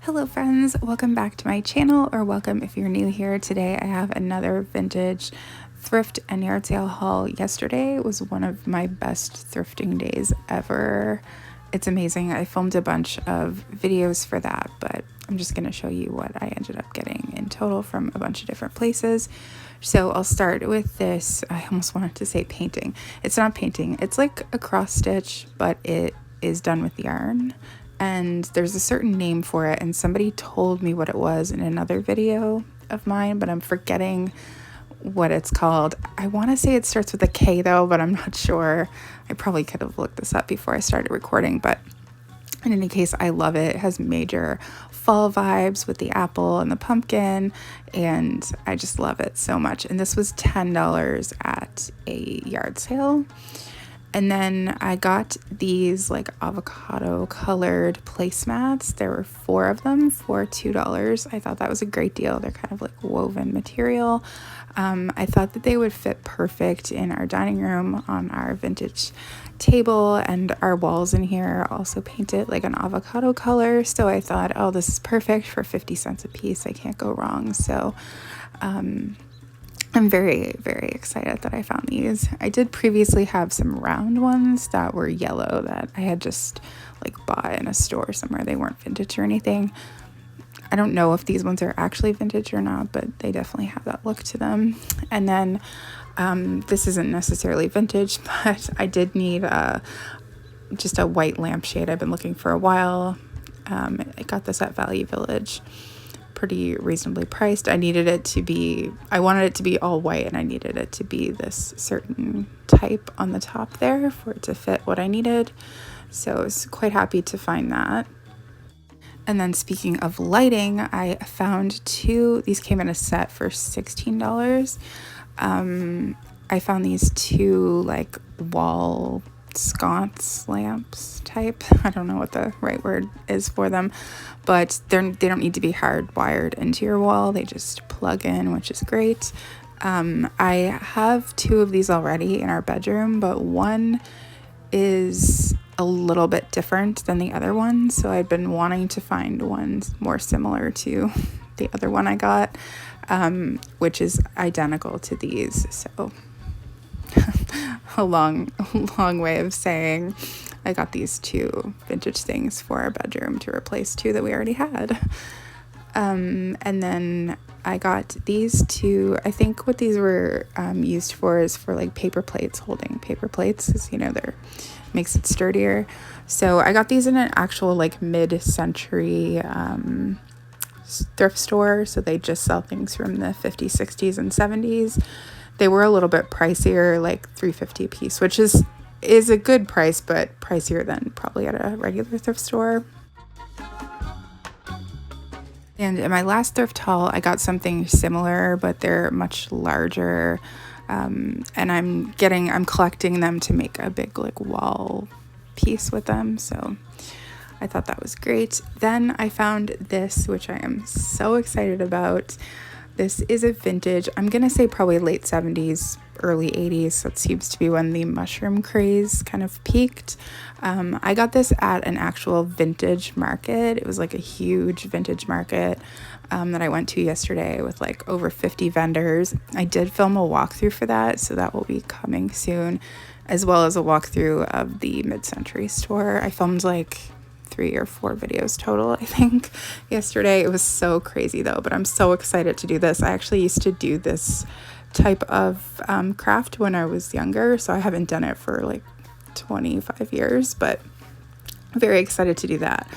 Hello friends, welcome back to my channel, or welcome if you're new here. Today I have another vintage thrift and yard sale haul. Yesterday was one of my best thrifting days ever. It's amazing. I filmed a bunch of videos for that, but I'm just going to show you what I ended up getting in total from a bunch of different places. So I'll start with this. I almost wanted to say painting. It's not painting. It's like a cross stitch, but it is done with yarn. And there's a certain name for it, and somebody told me what it was in another video of mine, but I'm forgetting what it's called. I want to say it starts with a K though, but I'm not sure. I probably could have looked this up before I started recording, but in any case, I love it. It has major fall vibes with the apple and the pumpkin, and I just love it so much. And this was $10 at a yard sale. And then I got these like avocado colored placemats. There were 4 of them for $2. I thought that was a great deal. They're kind of like woven material. I thought that they would fit perfect in our dining room on our vintage table, and our walls in here are also painted like an avocado color. So I thought, oh, this is perfect for 50 cents a piece. I can't go wrong. So I'm very, very excited that I found these. I did previously have some round ones that were yellow that I had just like bought in a store somewhere. They weren't vintage or anything. I don't know if these ones are actually vintage or not, but they definitely have that look to them. And then this isn't necessarily vintage, but I did need just a white lampshade I've been looking for a while. I got this at Value Village. Pretty reasonably priced. I wanted it to be all white, and I needed it to be this certain type on the top there for it to fit what I needed. So I was quite happy to find that. And then speaking of lighting, I found 2. These came in a set for $16. I found these 2 like wall sconce lamps type. I don't know what the right word is for them, but they don't need to be hardwired into your wall. They just plug in, which is great. I have 2 of these already in our bedroom, but one is a little bit different than the other one. So I've been wanting to find one more similar to the other one I got, which is identical to these. So a long way of saying I got these 2 vintage things for our bedroom to replace 2 that we already had. And then I got these 2. I think what these were used for is for like paper plates, holding paper plates, because they're makes it sturdier. So I got these in an actual like mid-century thrift store. So they just sell things from the 50s, 60s, and 70s. They were a little bit pricier, like $3.50 a piece, which is a good price, but pricier than probably at a regular thrift store. And in my last thrift haul, I got something similar, but they're much larger. And I'm collecting them to make a big like wall piece with them. So I thought that was great. Then I found this, which I am so excited about. This is a vintage, I'm going to say probably late 70s, early 80s. That seems to be when the mushroom craze kind of peaked. I got this at an actual vintage market. It was like a huge vintage market that I went to yesterday with like over 50 vendors. I did film a walkthrough for that, so that will be coming soon, as well as a walkthrough of the mid-century store. I filmed like 3 or 4 videos total, I think, yesterday. It was so crazy though, but I'm so excited to do this. I actually used to do this type of craft when I was younger, so I haven't done it for like 25 years, but I'm very excited to do that.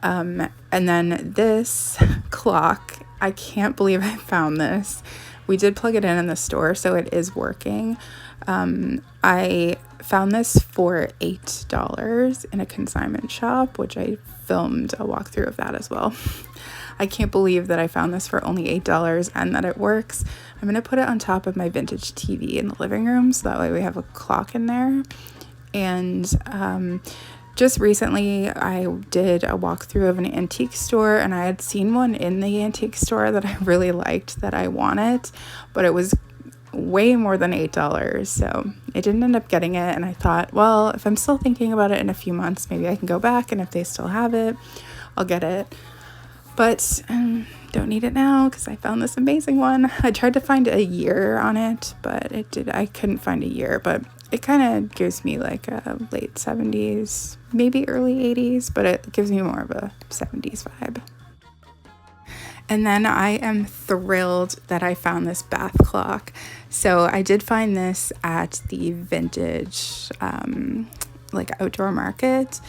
And then this clock, I can't believe I found this. We did plug it in the store, so it is working. I found this for $8 in a consignment shop, which I filmed a walkthrough of that as well. I can't believe that I found this for only $8 and that it works. I'm going to put it on top of my vintage TV in the living room, so that way we have a clock in there. And just recently I did a walkthrough of an antique store, and I had seen one in the antique store that I really liked that I wanted, but it was way more than $8, so I didn't end up getting it. And I thought, well, if I'm still thinking about it in a few months, maybe I can go back, and if they still have it, I'll get it. But don't need it now because I found this amazing one. I tried to find a year on it, but I couldn't find a year, but it kind of gives me like a late 70s, maybe early 80s, but it gives me more of a 70s vibe. And then I am thrilled that I found this bath clock. So I did find this at the vintage like outdoor market.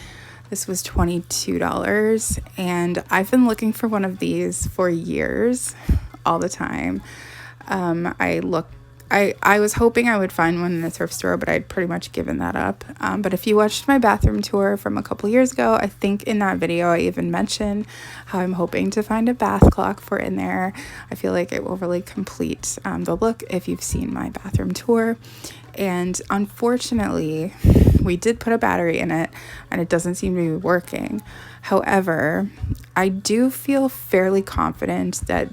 This was $22, and I've been looking for one of these for years, all the time. I was hoping I would find one in a thrift store, but I'd pretty much given that up. But if you watched my bathroom tour from a couple years ago, I think in that video I even mentioned how I'm hoping to find a bath clock for in there. I feel like it will really complete the look if you've seen my bathroom tour. And unfortunately, we did put a battery in it and it doesn't seem to be working. However, I do feel fairly confident that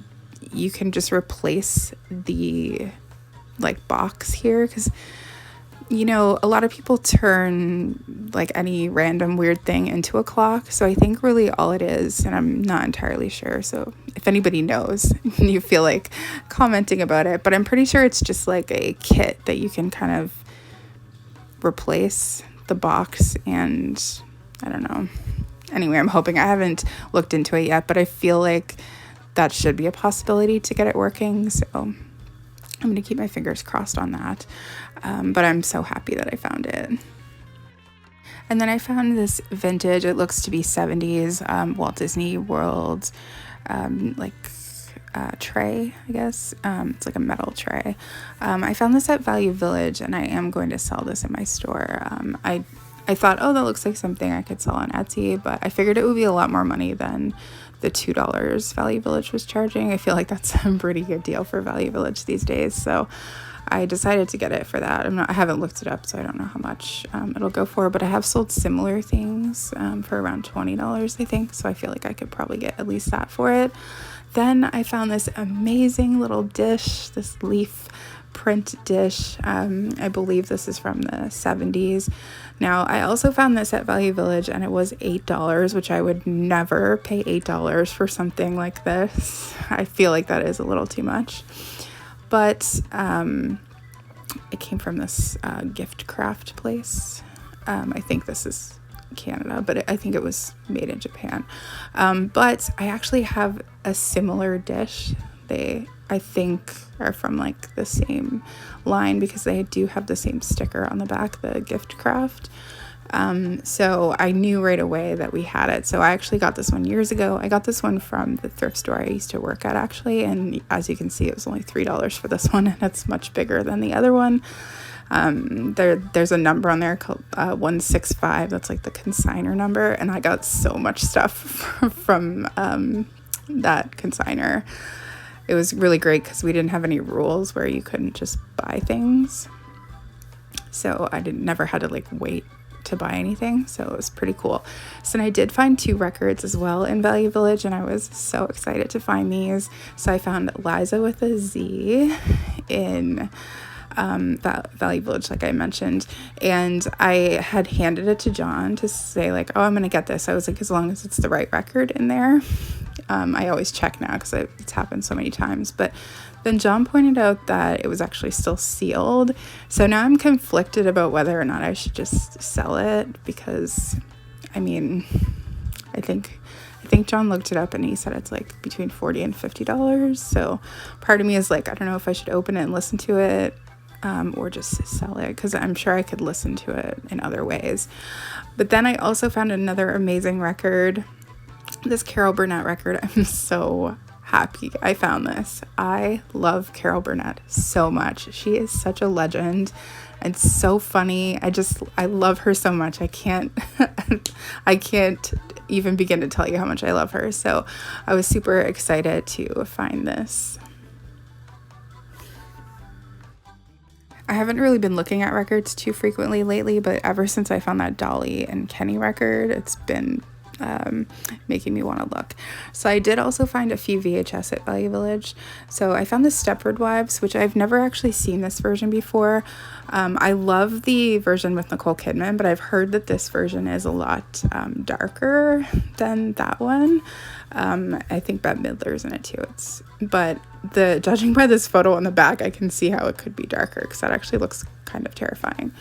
you can just replace the like box here, because you know, a lot of people turn like any random weird thing into a clock. So I think really all it is, and I'm not entirely sure, so if anybody knows, you feel like commenting about it, but I'm pretty sure it's just like a kit that you can kind of replace the box, and I don't know. Anyway, I'm hoping. I haven't looked into it yet, but I feel like that should be a possibility to get it working, so I'm going to keep my fingers crossed on that. But I'm so happy that I found it. And then I found this vintage, it looks to be 70s, Walt Disney World, tray, I guess. It's like a metal tray. I found this at Value Village, and I am going to sell this in my store. I thought, oh, that looks like something I could sell on Etsy, but I figured it would be a lot more money than the $2 Value Village was charging. I feel like that's a pretty good deal for Value Village these days, so I decided to get it for that. I haven't looked it up, so I don't know how much it'll go for, but I have sold similar things for around $20, I think, so I feel like I could probably get at least that for it. Then I found this amazing little dish, this leaf print dish. I believe this is from the 70s. Now, I also found this at Value Village, and it was $8, which I would never pay $8 for something like this. I feel like that is a little too much. But it came from this gift craft place. I think this is Canada, but I think it was made in Japan. But I actually have a similar dish. They, I think, are from like the same line because they do have the same sticker on the back, the gift craft. So I knew right away that we had it. So I actually got this one years ago. I got this one from the thrift store I used to work at, actually. And as you can see, it was only $3 for this one, and it's much bigger than the other one. There's a number on there called 165. That's like the consignor number. And I got so much stuff from that consignor. It was really great because we didn't have any rules where you couldn't just buy things. So I never had to like wait to buy anything, so it was pretty cool. So I did find 2 records as well in Value Village, and I was so excited to find these. So I found Liza with a Z in Value Village, like I mentioned, and I had handed it to John to say like, oh, I'm gonna get this. I was like, as long as it's the right record in there. I always check now because it's happened so many times, but then John pointed out that it was actually still sealed. So now I'm conflicted about whether or not I should just sell it, because I mean, I think John looked it up and he said it's like between $40 and $50. So part of me is like, I don't know if I should open it and listen to it, or just sell it, because I'm sure I could listen to it in other ways. But then I also found another amazing record, this Carol Burnett record. I'm so happy I found this. I love Carol Burnett so much. She is such a legend and so funny. I love her so much. I can't even begin to tell you how much I love her. So I was super excited to find this. I haven't really been looking at records too frequently lately, but ever since I found that Dolly and Kenny record, it's been making me want to look. So I did also find a few VHS at Value Village. So I found the Stewart Wives, which I've never actually seen this version before. I love the version with Nicole Kidman, but I've heard that this version is a lot darker than that one. I think Bette Midler's in it too. But judging by this photo on the back, I can see how it could be darker, because that actually looks kind of terrifying.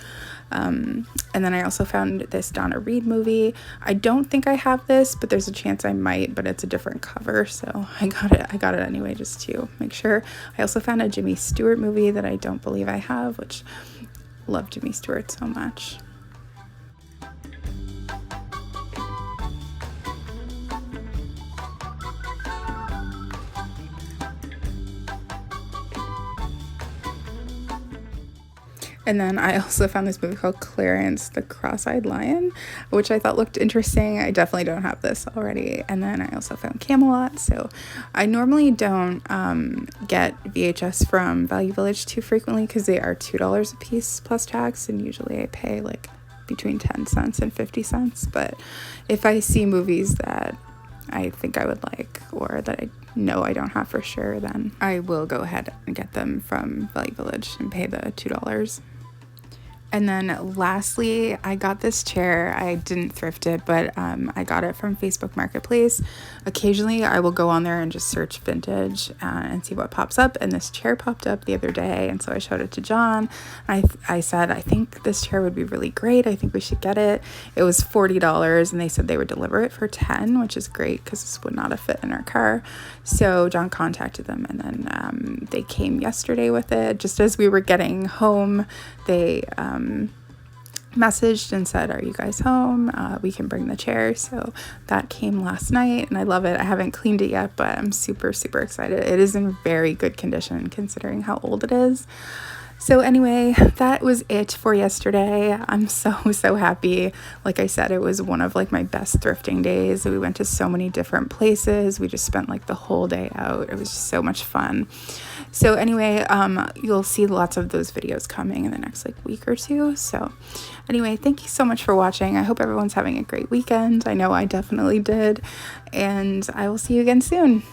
And then I also found this Donna Reed movie. I don't think I have this, but there's a chance I might, but it's a different cover, so I got it anyway, just to make sure. I also found a Jimmy Stewart movie that I don't believe I have, which I love Jimmy Stewart so much. And then I also found this movie called Clarence the Cross-Eyed Lion, which I thought looked interesting. I definitely don't have this already. And then I also found Camelot. So I normally don't get VHS from Value Village too frequently, because they are $2 a piece plus tax, and usually I pay like between 10 cents and 50 cents. But if I see movies that I think I would like, or that I know I don't have for sure, then I will go ahead and get them from Value Village and pay the $2. And then lastly, I got this chair. I didn't thrift it, but I got it from Facebook Marketplace. Occasionally, I will go on there and just search vintage and see what pops up. And this chair popped up the other day, and so I showed it to John. I said, I think this chair would be really great. I think we should get it. It was $40, and they said they would deliver it for $10, which is great because this would not have fit in our car. So John contacted them, and then they came yesterday with it. Just as we were getting home, they messaged and said, are you guys home? We can bring the chair. So that came last night, and I love it. I haven't cleaned it yet, but I'm super excited. It is in very good condition considering how old it is. So anyway, that was it for yesterday. I'm so happy. Like I said, it was one of like my best thrifting days. We went to so many different places. We just spent like the whole day out. It was just so much fun. So anyway, you'll see lots of those videos coming in the next like week or two. So anyway, thank you so much for watching. I hope everyone's having a great weekend. I know I definitely did. And I will see you again soon.